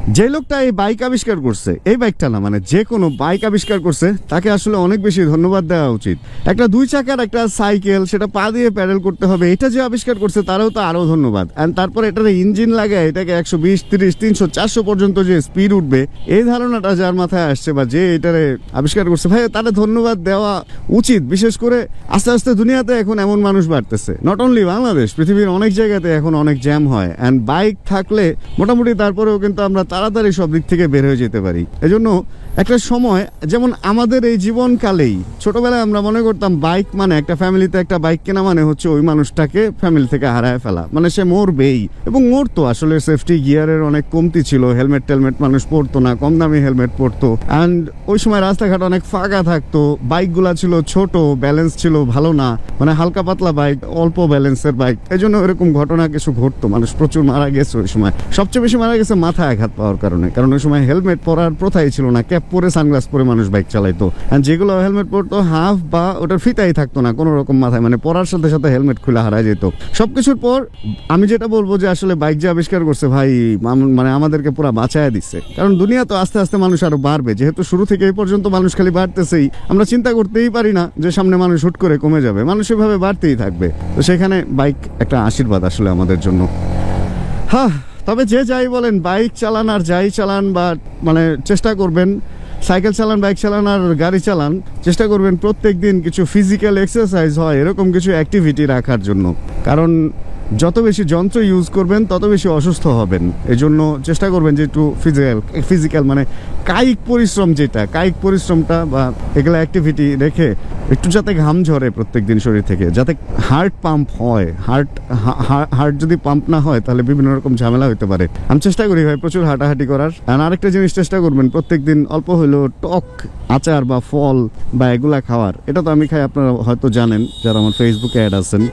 যে লোকটা এই বাইক আবিষ্কার করছে, এই বাইকটা না মানে যে কোনো বাইক আবিষ্কার করছে, তাকে আসলে অনেক বেশি ধন্যবাদ দেওয়া উচিত। একটা 2 চাকার একটা সাইকেল, সেটা পা দিয়ে প্যাডেল করতে হবে, এটা যে আবিষ্কার করছে তারও তো আরো ধন্যবাদ। এন্ড তারপর এটার ইঞ্জিন লাগায় এটাকে 120, 30, 300, 400 পর্যন্ত যে স্পিড উঠবে, এই ধারণাটা যার মাথায় আসছে বা যে এটারে আবিষ্কার করছে, ভাই তাদের ধন্যবাদ দেওয়া উচিত। বিশেষ করে আস্তে আস্তে দুনিয়াতে এখন এমন মানুষ বাড়তেছে, নট অনলি বাংলাদেশ, পৃথিবীর অনেক জায়গাতে এখন অনেক জ্যাম হয়। এন্ড বাইক থাকলে মোটামুটি তারপরেও কিন্তু আমরা তাড়াতাড়ি সব দিক থেকে বের হয়ে যেতে পারি। এজন্য একটা সময়, যেমন আমাদের এই জীবনকালেই ছোটবেলায় আমরা মনে করতাম বাইক মানে, একটা ফ্যামিলিতে একটা বাইক কেনা মানে হচ্ছে ওই মানুষটাকে ফ্যামিলি থেকে হারায় ফেলা, মানে সে মরবেই। এবং মরতো, আসলে সেফটি গিয়ারের অনেক কমতি ছিল, হেলমেট টেলমেট মানুষ পরতো না, কম দামি হেলমেট পরতো। অ্যান্ড ওই সময় রাস্তাঘাট অনেক ফাঁকা থাকতো, বাইকগুলা ছিল ছোট, ব্যালেন্স ছিল ভালো না, মানে হালকা পাতলা বাইক, অল্প ব্যালেন্সের বাইক, এই জন্য এরকম ঘটনা কিছু ঘটতো, মানুষ প্রচুর মারা গেছে ওই সময়। সবচেয়ে বেশি মারা গেছে মাথায় আঘাত পাওয়ার কারণে, কারণ ওই সময় হেলমেট পরার প্রথাই ছিল না, ক্যাপ পরে সানগ্লাস পরে মানুষ বাইক চালাইতো। যেগুলো হেলমেট পরতো হাফ বা ওটার ফিতাই থাকতো না কোনো রকম মাথায়, মানে পরার সাথে সাথে হেলমেট খুলে হারায় যেত। সবকিছুর পর আমি যেটা বলবো যে আসলে বাইক যে আবিষ্কার করছে ভাই, মানে আমাদেরকে পুরো বাঁচায় দিচ্ছে। কারণ দুনিয়া তো আস্তে আস্তে মানুষ আরো বাড়বে, যেহেতু শুরু থেকে এই পর্যন্ত মানুষ খালি বাড়তেছেই, আমরা চিন্তা করতেই পারি না যে সামনে মানুষ হুট করে কমে যাবে, মানুষ এভাবে বাড়তেই থাকবে। তো সেখানে বাইক একটা আশীর্বাদ আসলে আমাদের জন্য। হ্যাঁ, তবে যে যাই বলেন, বাইক চালান আর যাই চালান বা মানে চেষ্টা করবেন, সাইকেল চালান, বাইক চালান আর গাড়ি চালান, চেষ্টা করবেন প্রত্যেক দিন কিছু ফিজিক্যাল এক্সারসাইজ হয় এরকম কিছু অ্যাক্টিভিটি রাখার জন্য। কারণ যত বেশি যন্ত্র ইউজ করবেন তত বেশি অসুস্থ হবেন। এই জন্য চেষ্টা করবেন যে একটু ফিজিক্যাল মানে কায়িক পরিশ্রম, যেটা কায়িক পরিশ্রমটা বা এগুলো অ্যাক্টিভিটি রেখে একটু যাতে ঘাম ঝরে প্রত্যেক দিন শরীর থেকে, যাতে হার্ট পাম্প হয়। হার্ট যদি পাম্প না হয় তাহলে বিভিন্ন রকম ঝামেলা হতে পারে। আমি চেষ্টা করি ভাই প্রচুর হাঁটাহাঁটি করার। আর আরেকটা জিনিস চেষ্টা করবেন প্রত্যেক দিন অল্প হলেও টক আচার বা ফল বা এগুলা খাওয়ার। এটা তো আমি খাই, আপনারা হয়তো জানেন যারা আমার ফেসবুকে অ্যাড আছেন,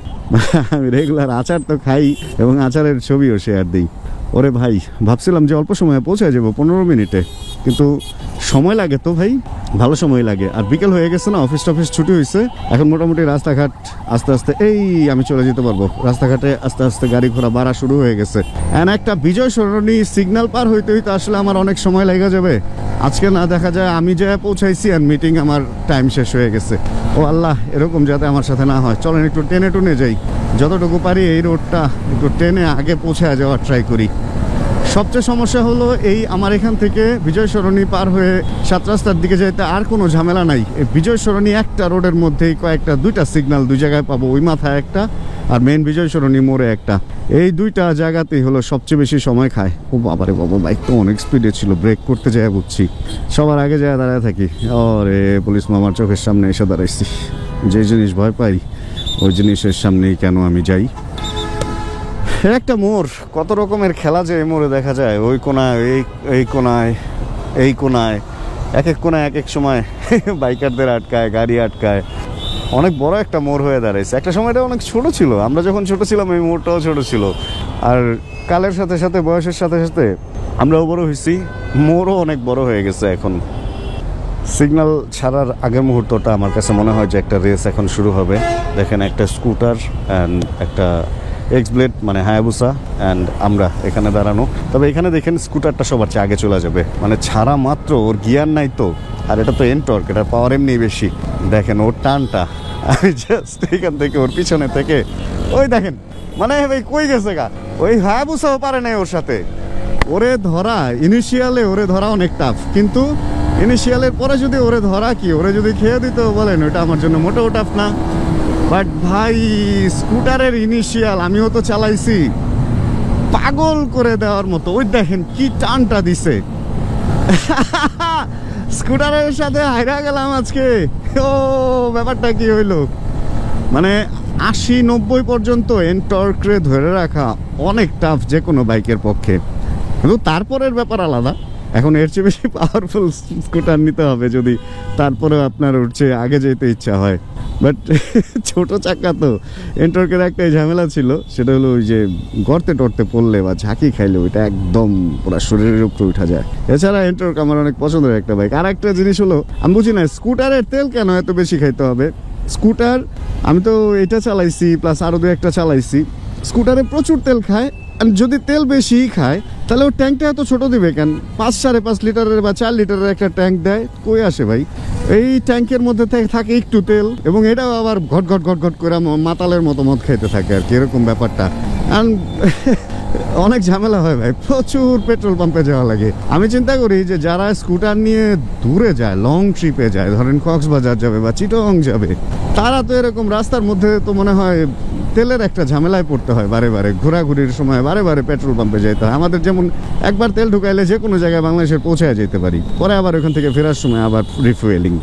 আমি রেগুলার আচার তো খাই এবং আচারের ছবিও শেয়ার দিই। ওরে ভাই, ভাবছিলাম যে অল্প সময়ে পৌঁছে যাবো 15 মিনিটে, কিন্তু সময় লাগে তো ভাই, ভালো সময় লাগে। আর বিকেল হয়ে গেছে না, অফিস টফিস ছুটি হয়েছে, এখন মোটামুটি রাস্তাঘাট আস্তে আস্তে এই আমি চলে যেতে পারবো। রাস্তাঘাটে আস্তে আস্তে গাড়ি ঘোড়া বাড়া শুরু হয়ে গেছে। একটা বিজয় সরণি সিগন্যাল পার হইতে হইতে আসলে আমার অনেক সময় লেগে যাবে। আজকে না দেখা যায় আমি যা পৌঁছাইছি আর মিটিং আমার টাইম শেষ হয়ে গেছে। ও আল্লাহ, এরকম যাতে আমার সাথে না হয়। চলেন একটু টেনে টুনে যাই, যতটুকু পারি এই রোডটা একটু টেনে আগে পৌঁছে যাওয়ার ট্রাই করি। সবচেয়ে সমস্যা হলো এই আমার এখান থেকে বিজয় সরণি পার হয়ে 7 রাস্তার দিকে যাইতে আর কোনো ঝামেলা নাই। এই বিজয় সরণি একটা রোডের মধ্যেই কয়েকটা 2টা সিগন্যাল 2 জায়গায় পাবো, ওই মাথায় একটা আর মেন বিজয় সরণি মোড়ে একটা। এই 2টা জায়গাতেই হলো সবচেয়ে বেশি সময় খায়। ও বাবারে বাবা, বাইক তো অনেক স্পিডে ছিল, ব্রেক করতে যায় বুঝছি, সবার আগে যায় দাঁড়ায় থাকি। আরে পুলিশ মামার চোখের সামনে এসে দাঁড়াইছি। যে জিনিস ভয় পাই ওই জিনিসের সামনেই কেন আমি যাই। একটা মোড়, কত রকমের খেলা যে এই মোড়ে দেখা যায়। ওই কোনায়, এই কোনায়, এই কোনায়, এক এক কোনায় এক এক সময় বাইকারদের আটকায়, গাড়ি আটকায়। অনেক বড় একটা মোড় হয়ে দাঁড়াইছে। একটা সময়টা অনেক ছোট ছিল, আমরা যখন ছোট ছিলাম এই মোড়টাও ছোট ছিল। আর কালের সাথে সাথে, বয়সের সাথে সাথে আমরাও বড় হয়েছি, মোড়ও অনেক বড় হয়ে গেছে এখন। সিগন্যাল ছাড়ার আগের মুহূর্তটা আমার কাছে মনে হয় যে একটা রেস এখন শুরু হবে। দেখেন একটা স্কুটার অ্যান্ড একটা এক্সব্লেড মানে হায়াবুসা অ্যান্ড আমরা এখানে দাঁড়ানো। তবে এখানে দেখেন স্কুটারটা সবার চেয়ে আগে চলে যাবে, মানে ছাড়া মাত্র, ওর গিয়ার নাই তো, আর এটা তো এনটর্ক, এটার পাওয়ার এমনি বেশি। দেখেন ওর টানটা, আমি জাস্ট এখান থেকে ওর পিছনে থেকে ওই দেখেন, মানে ভাই কই গেছে গা, ওই হায়াবুসাও পারে নাই ওর সাথে। ওরে ধরা ইনিশিয়ালে, ওরে ধরা অনেক টাফ, কিন্তু ইনিশিয়ালের পরে যদি ওরে ধরা কি, ওরে যদি খেয়ে দিত বলেন, ওটা আমার জন্য মোটেও টাফ না। বাট ভাই স্কুটারের ইনিশিয়াল আমিও তো চালাইছি, পাগল করে দেওয়ার মতো। ওই দেখেন কি টানটা দিছে, স্কুটারের সাথে হাইরা গেলাম আজকে। ও ব্যাপারটা কি হইলো, মানে 80-90 পর্যন্ত এনটর্করে ধরে রাখা অনেক টাফ যে কোনো বাইকের পক্ষে, কিন্তু তারপরের ব্যাপার আলাদা। এখন এর চেয়ে বেশি পাওয়ারফুল স্কুটার নিতে হবে যদি তারপরে আপনার উঠছে আগে যেতে ইচ্ছা হয়। বাট ছোট চাকা তো, এনটর্কের একটাই ঝামেলা ছিল, সেটা হলো ওই যে গর্তে টর্তে পড়লে বা ঝাঁকি খাইলে ওইটা একদম পুরো শরীরের উপরে উঠা যায়। এছাড়া এনটর্ক আমার অনেক পছন্দের একটা বাইক। আর একটা জিনিস হলো, আমি বুঝি না স্কুটারের তেল কেন এত বেশি খাইতে হবে। স্কুটার আমি তো এটা চালাইছি প্লাস আরো 2-1টা চালাইছি, স্কুটারে প্রচুর তেল খায়। যদি তেল বেশি খায় তাহলে ওর ট্যাঙ্কটা এত ছোট দিবে কেন? 5-5.5 লিটারের বা 4 লিটারের একটা ট্যাঙ্ক দেয়, কই আসে ভাই? এই ট্যাঙ্কের মধ্যে থাকে একটু তেল, এবং এটাও আবার ঘট ঘট ঘট ঘট করে মাতালের মতো মদ খাইতে থাকে আর কি, এরকম ব্যাপারটা। অনেক ঝামেলা হয় ভাই, প্রচুর পেট্রোল পাম্পে যাওয়া লাগে। আমি চিন্তা করি যে যারা স্কুটার নিয়ে দূরে যায়, লং ট্রিপে যায়, ধরেন কক্সবাজার যাবে বা চিটং যাবে, তারা তো এরকম রাস্তার মধ্যে তো মনে হয় তেলের একটা ঝামেলায় পড়তে হয়, বারে বারে ঘোরাঘুরির সময় বারে বারে পেট্রোল পাম্পে যেতে হয়। আমাদের যেমন একবার তেল ঢুকাইলে যে কোনো জায়গায় বাংলাদেশের পৌঁছায় যেতে পারি, পরে আবার ওখান থেকে ফেরার সময় আবার রিফুয়েলিং।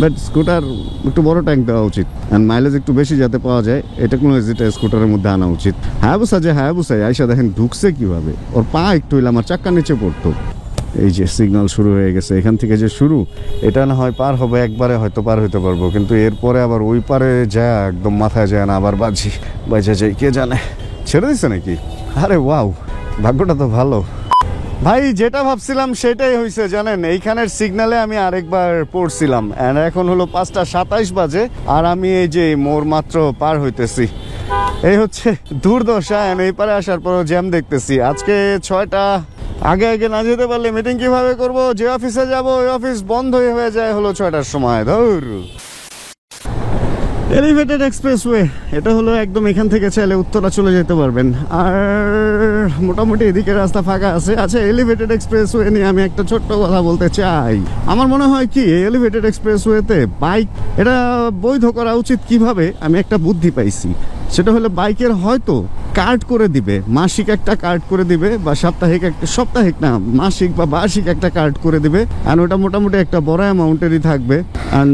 বাট স্কুটার একটু বড় ট্যাঙ্ক দেওয়া উচিত, অ্যান্ড মাইলেজ একটু বেশি যাতে পাওয়া যায়, এই টেকনোলজিটা স্কুটারের মধ্যে আনা উচিত। হায়াবুসা যে হায়াবুসায় আইসা দেখেন ঢুকছে কিভাবে, ওর পা একটু হইলে আমার চাক্কার নিচে পড়তো। এই যে সিগন্যাল শুরু হয়ে গেছে, এখান থেকে যে শুরু, এটা না হয় পার হবে একবারে, হয়তো পার হইতে পারবো, কিন্তু এরপরে আবার ওই পারে যায় একদম মাথায় যায় না, আবার বাজে যাই, কে জানে ছেড়ে দিচ্ছে নাকি। আরে ওয়াও, ভাগ্যটা তো ভালো ভাই। যেটা ভাবছিলাম সেটাই হয়েছে জানেন, এইখানের সিগন্যালে আমি আরেকবার পড়ছিলাম, এন্ড এখন হলো 5:27 বাজে, আর আমি এই যে মোড় মাত্র পার হইতেছি। এই হচ্ছে দুর্দশা, এই পারে আসার পরও জ্যাম দেখতেছি। আজকে 6টা আগে না যেতে পারলে মিটিং কিভাবে করব? যে অফিসে যাব ওই অফিস বন্ধ হয়ে যায় হলো 6টার সময়। ধর এলিভেটেড এক্সপ্রেসওয়ে, এটা হলো একদম এখান থেকে চাইলে উত্তরা চলে যেতে পারবেন, আর মোটামুটি এদিকে রাস্তা ফাঁকা আছে। আচ্ছা, এলিভেটেড এক্সপ্রেসওয়ে নিয়ে আমি একটা ছোট্ট কথা বলতে চাই। আমার মনে হয় কি, এলিভেটেড এক্সপ্রেসওয়েতে বাইক এটা বৈধ করা উচিত কিভাবে, আমি একটা বুদ্ধি পাইছি। সেটা হলো বাইকের হয়তো কার্ড করে দিবে, মাসিক একটা কার্ড করে দিবে, বা সাপ্তাহিক না মাসিক বা বার্ষিক একটা কার্ড করে দিবে, আর ওটা মোটামুটি একটা বড় অ্যামাউন্টেরই থাকবে। আর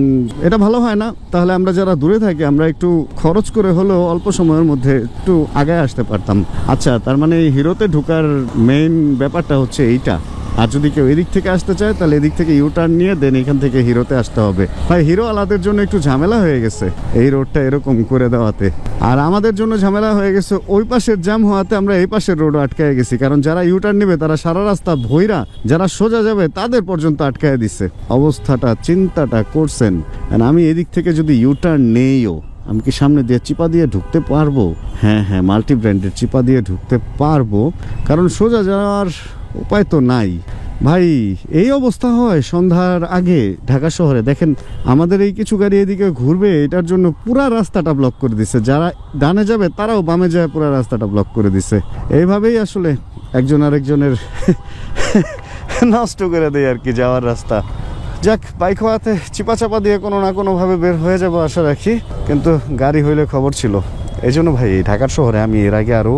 এটা ভালো হয় না? তাহলে আমরা যারা দূরে থাকি আমরা একটু খরচ করে হলেও অল্প সময়ের মধ্যে একটু আগে আসতে পারতাম। আচ্ছা, তার মানে হিরোতে ঢোকার মেইন ব্যাপারটা হচ্ছে এইটা। আর যদি কেউ এদিক থেকে আসতে চায় তাহলে এদিক থেকে ইউটার্ন নিয়ে দেন এখান থেকে হিরোতে আসতে হবে। ভাই, হিরো আলাদের জন্য একটু ঝামেলা হয়ে গেছে এই রোডটা এরকম করে দেওয়াতে, আর আমাদের জন্য ঝামেলা হয়ে গেছে ওই পাশের জ্যাম হওয়াতে আমরা এই পাশের রোড আটকায় গেছি। কারণ যারা ইউটার্ন নেবে তারা সারা রাস্তা ভৈরা, যারা সোজা যাবে তাদের পর্যন্ত আটকায় দিচ্ছে। অবস্থাটা চিন্তাটা করছেন। আমি এদিক থেকে যদি ইউটার্ন নেইও, আমি কি সামনে দিয়ে চিপা দিয়ে ঢুকতে পারবো? হ্যাঁ, মাল্টি ব্র্যান্ডের চিপা দিয়ে ঢুকতে পারবো, কারণ সোজা যাওয়ার উপায় তো নাই। ভাই, এই অবস্থা হয় সন্ধ্যার আগে ঢাকা শহরে। দেখেন, আমাদের এই কিছু গাড়ি এদিকে ঘুরবে, এটার জন্য পুরা রাস্তাটা ব্লক করে দিছে। যারা ডানে যাবে তারাও বামে যায়, পুরা রাস্তাটা ব্লক করে দিছে। এইভাবেই আসলে একজন আরেকজনের নষ্ট করে দেয় আর কি যাওয়ার রাস্তা। যাক, বাইক হওয়াতে চিপা চাপা দিয়ে কোনো না কোনোভাবে বের হয়ে যাবো আশা রাখি, কিন্তু গাড়ি হইলে খবর ছিল। এই জন্য ভাই, ঢাকার শহরে আমি এর আগে আরও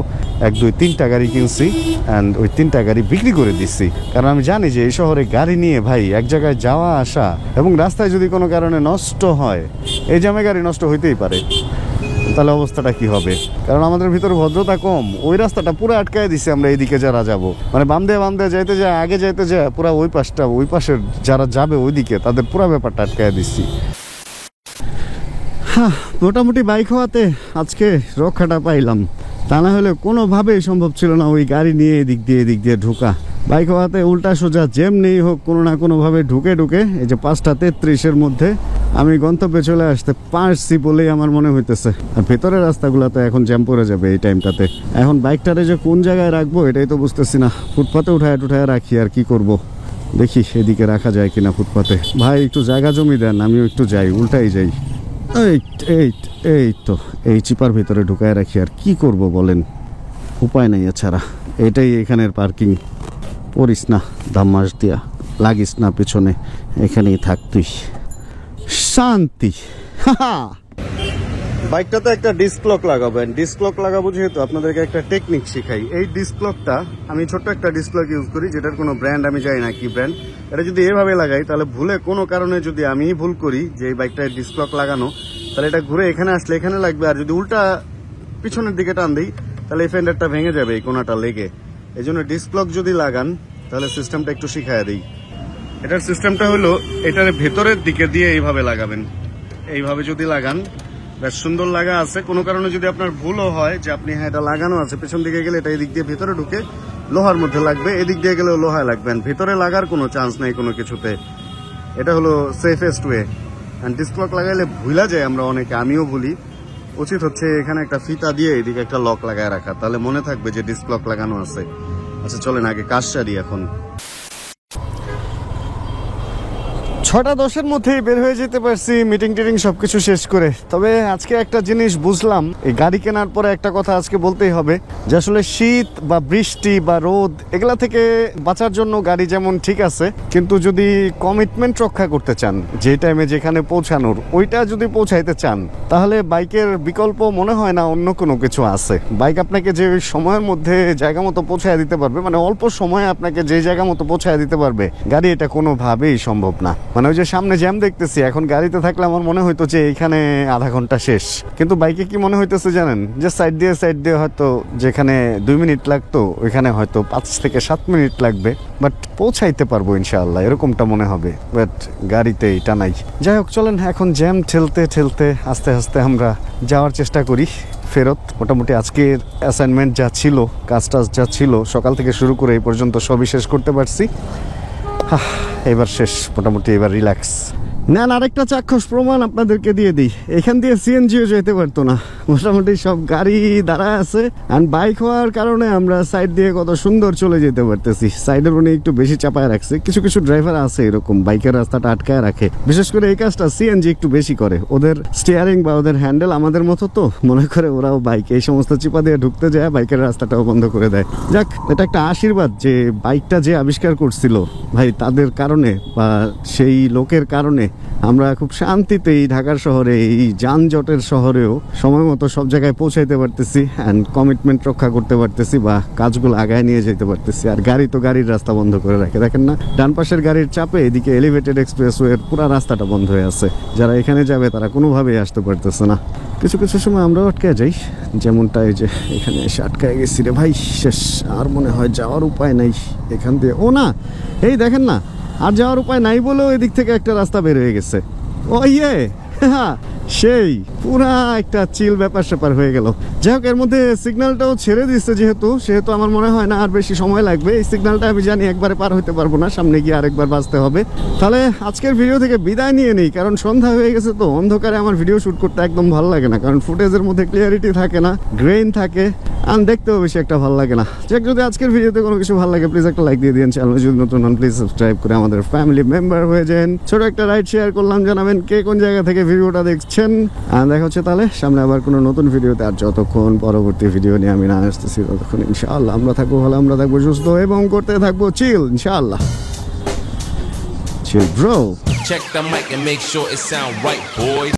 1-2-3টা গাড়ি কিনছি, অ্যান্ড ওই 3টা গাড়ি বিক্রি করে দিচ্ছি। কারণ আমি জানি যে এই শহরে গাড়ি নিয়ে ভাই এক জায়গায় যাওয়া আসা, এবং রাস্তায় যদি কোনো কারণে নষ্ট হয়, এই জ্যামে গাড়ি নষ্ট হইতেই পারে, তাহলে অবস্থাটা কি হবে? কারণ আমাদের ভিতরে ভদ্রতা কম, ওই রাস্তাটা পুরো আটকায় দিচ্ছে। আমরা এইদিকে যারা যাব, মানে বাম দিয়ে যাইতে যায়, আগে যাইতে যায়, পুরো ওই পাশের যারা যাবে ওইদিকে, তাদের পুরো ব্যাপারটা আটকায় দিচ্ছি। হ্যাঁ, মোটামুটি বাইক হওয়াতে আজকে রক্ষাটা পাইলাম, তা না হলে কোনোভাবেই সম্ভব ছিল না ওই গাড়ি নিয়ে এদিক দিয়ে ঢোকা। বাইক হওয়াতে উল্টা সোজা যেমনি হোক কোনো না কোনোভাবে ঢুকে এই যে 5:33-এর মধ্যে আমি গন্তব্যে চলে আসতে পারছি বলেই আমার মনে হইতেছে। আর ভেতরের রাস্তাগুলোতে এখন জ্যাম পড়ে যাবে এই টাইমটাতে। এখন বাইকটারে যে কোন জায়গায় রাখবো এটাই তো বুঝতেছি না। ফুটপাতে উঠায় রাখি, আর কি করব, দেখি এদিকে রাখা যায় কিনা ফুটপাতে। ভাই, একটু জায়গা জমি দেন, আমিও একটু যাই, উল্টাই যাই। এই তো এই চিপার ভিতরে ঢুকায় রাখি, আর কি করব বলেন, উপায় নেই এছাড়া। এটাই এখানের পার্কিং। পড়িস না দাম্মাস দিয়া, লাগিস না পেছনে, এখানেই থাক তুই, শান্তি। বাইকটাতে একটা ডিস্ক লক লাগাবেন। ডিস্ক লক লাগাবো যেহেতু আপনাদেরকে একটা টেকনিক শিখাই। এই ডিস্ক লকটা আমি ছোট্ট একটা ডিস্ক লক ইউজ করি, যেটার কোনো ব্র্যান্ড আমি জানি না কি ব্র্যান্ড। এটা যদি এভাবে লাগাই, তাহলে ভুলে কোনো কারণে যদি আমি ভুল করি যে এই বাইকটায় ডিস্ক লক লাগানো, তাহলে এটা ঘুরে এখানে আসলে এখানে লাগবে, আর যদি উল্টা পিছনের দিকে টান দিই তাহলে এই ফেন্ডারটা ভেঙে যাবে এই কোনাটা লেগে। এই জন্য ডিস্ক লক যদি লাগান তাহলে সিস্টেমটা একটু শিখাইয়া দিই। এটার সিস্টেমটা হলো, এটার ভেতরের দিকে দিয়ে এইভাবে লাগাবেন। এইভাবে যদি লাগান, বেশ সুন্দর লাগা আছে। কোনো কারণে যদি আপনার ভুলও হয় যে আপনি হ্যাঁ এটা লাগানো আছে, পেছন দিকে গেলে এটা এদিক দিয়ে ভেতরে ঢুকে লোহার মধ্যে লাগবে, এদিক দিয়ে গেলেও লোহায় লাগবেন, ভেতরে লাগার কোনো চান্স নেই কোনো কিছুতে। এটা হলো safest way. And disk lock লাগাইলে ভুলা যায় আমরা অনেকে, আমিও ভুলি। উচিত হচ্ছে এখানে একটা ফিতা দিয়ে এদিকে একটা লক লাগায় রাখা, তাহলে মনে থাকবে যে ডিস্ক লক লাগানো আছে। আচ্ছা চলেন আগে কাজ সারি এখন। 6:10 মধ্যেই বের হয়ে যেতে পারছি মিটিং টিটিং সবকিছু শেষ করে। তবে আজকে একটা জিনিস বুঝলাম, এই গাড়ি কেনার পরে একটা কথা আজকে বলতেই হবে যে আসলে শীত বা বৃষ্টি বা রোদ এগুলা থেকে বাঁচার জন্য গাড়ি যেমন ঠিক আছে, কিন্তু যদি কমিটমেন্ট রক্ষা করতে চান, যে টাইমে যেখানে পৌঁছানোর ওইটা যদি পৌঁছাইতে চান, তাহলে বাইকের বিকল্প মনে হয় না অন্য কোনো কিছু আছে। বাইক আপনাকে যে সময়ের মধ্যে জায়গা মতো পৌঁছায় দিতে পারবে, মানে অল্প সময়ে আপনাকে যে জায়গা মতো পৌঁছায় দিতে পারবে, গাড়ি এটা কোনোভাবেই সম্ভব না। মানে ওই যে সামনে জ্যাম দেখতেছি, এখন গাড়িতে থাকলে আমার মনে হইতো যে এইখানে আধা ঘন্টা শেষ, কিন্তু বাইকে কি মনে হইতেছে জানেন, যে সাইড দিয়ে হয়তো যেখানে 2 মিনিট লাগতো ওইখানে হয়তো 5 থেকে 7 মিনিট লাগবে, বাট পৌঁছাইতে পারবো ইনশাআল্লাহ, এরকমটা মনে হবে। বাট গাড়িতে এটা নাই। যাই হোক চলেন এখন জ্যাম ঠেলতে ঠেলতে আস্তে আস্তে আমরা যাওয়ার চেষ্টা করি ফেরত। মোটামুটি আজকের অ্যাসাইনমেন্ট যা ছিল, কাজ টাজ যা ছিল সকাল থেকে শুরু করে এই পর্যন্ত সবই শেষ করতে পারছি। এবার শেষ মোটামুটি, এবার রিল্যাক্স। না আরেকটা চাক্ষুষ প্রমাণ আপনাদেরকে দিয়ে দিই, এখান দিয়ে সিএনজিও যেতে পারতো না, মোটামুটি সব গাড়ি দাঁড়ায় আছে। আর বাইক হওয়ার কারণে আমরা সাইড দিয়ে কত সুন্দর চলে যেতে পারতেছি। সাইডের উনি একটু বেশি চাপায় রাখছে, কিছু কিছু ড্রাইভার আছে এরকম বাইকের রাস্তাটা আটকায় রাখে। বিশেষ করে এই কাজটা সিএনজি একটু বেশি করে, ওদের স্টিয়ারিং বা ওদের হ্যান্ডেল আমাদের মতো তো, মনে করে ওরাও বাইক এই সমস্ত চিপা দিয়ে ঢুকতে যায়, বাইকের রাস্তাটাও বন্ধ করে দেয়। যাক, এটা একটা আশীর্বাদ যে বাইকটা যে আবিষ্কার করছিল ভাই, তাদের কারণে বা সেই লোকের কারণে আমরা খুব শান্তিতে এই ঢাকার শহরে, এই যানজটের শহরেও সময় মতো সব জায়গায় পৌঁছাইতে পারতেছি অ্যান্ড কমিটমেন্ট রক্ষা করতে পারতেছি বা কাজগুলো আগায় নিয়ে যেতে পারতেছি। আর গাড়ি তো গাড়ির রাস্তা বন্ধ করে রাখে, দেখেন না ডান পাশের গাড়ির চাপে এদিকে এলিভেটেড এক্সপ্রেসওয়ের পুরো রাস্তাটা বন্ধ হয়ে আছে। যারা এখানে যাবে তারা কোনোভাবেই আসতে পারতেছে না। কিছু কিছু সময় আমরাও আটকে যাই, যেমনটা এই যে এখানে এসে আটকায় গেছি রে ভাই, শেষ। আর মনে হয় যাওয়ার উপায় নাই এখান দিয়ে। ও না, এই দেখেন না, আর যাওয়ার উপায় নাই বলেও এদিক থেকে একটা রাস্তা বের হয়ে গেছে। ও ইয়ে, হ্যাঁ সেই পুরা একটা চিল ব্যাপার স্যাপার হয়ে গেল। যাই হোক, এর মধ্যে সিগন্যালটাও ছেড়ে দিচ্ছে সেহেতু আমার মনে হয় না আর বেশি সময় লাগবে। এই সিগন্যালটা আমি জানি একবারে পার হইতে পারবো না, সামনে গিয়ে আরেকবার বাঁচতে হবে। তাহলে আজকের ভিডিও থেকে বিদায় নিয়ে নেই, কারণ সন্ধ্যা হয়ে গেছে তো অন্ধকারে আমার ভিডিও শুট করতে একদম ভালো লাগে না, কারণ ফুটেজের মধ্যে ক্লিয়ারিটি থাকে না, গ্রেইন থাকে, আর দেখতেও বেশি একটা ভালো লাগে না। যাক, যদি আজকের ভিডিওতে কোনো কিছু ভালো লাগে প্লিজ একটা লাইক দিয়ে দিন, চ্যানেল যদি নতুন হন প্লিজ সাবস্ক্রাইব করে আমাদের ফ্যামিলি মেম্বার হয়ে যান। ছোট একটা রাইড শেয়ার করলাম, জানাবেন কে কোন জায়গা থেকে ভিডিওটা দেখছেন। আর দেখা হচ্ছে তাহলে সামনে আবার কোনো নতুন ভিডিওতে। আর যতক্ষণ পরবর্তী ভিডিও নিয়ে আমি না আসতেছি ততক্ষণ ইনশাআল্লাহ আমরা থাকবো ভালো, আমরা থাকবো সুস্থ এবং করতে থাকবো চিল ইনশাআল্লাহ। Chill bro. Check the mic and make sure it sound right, boys.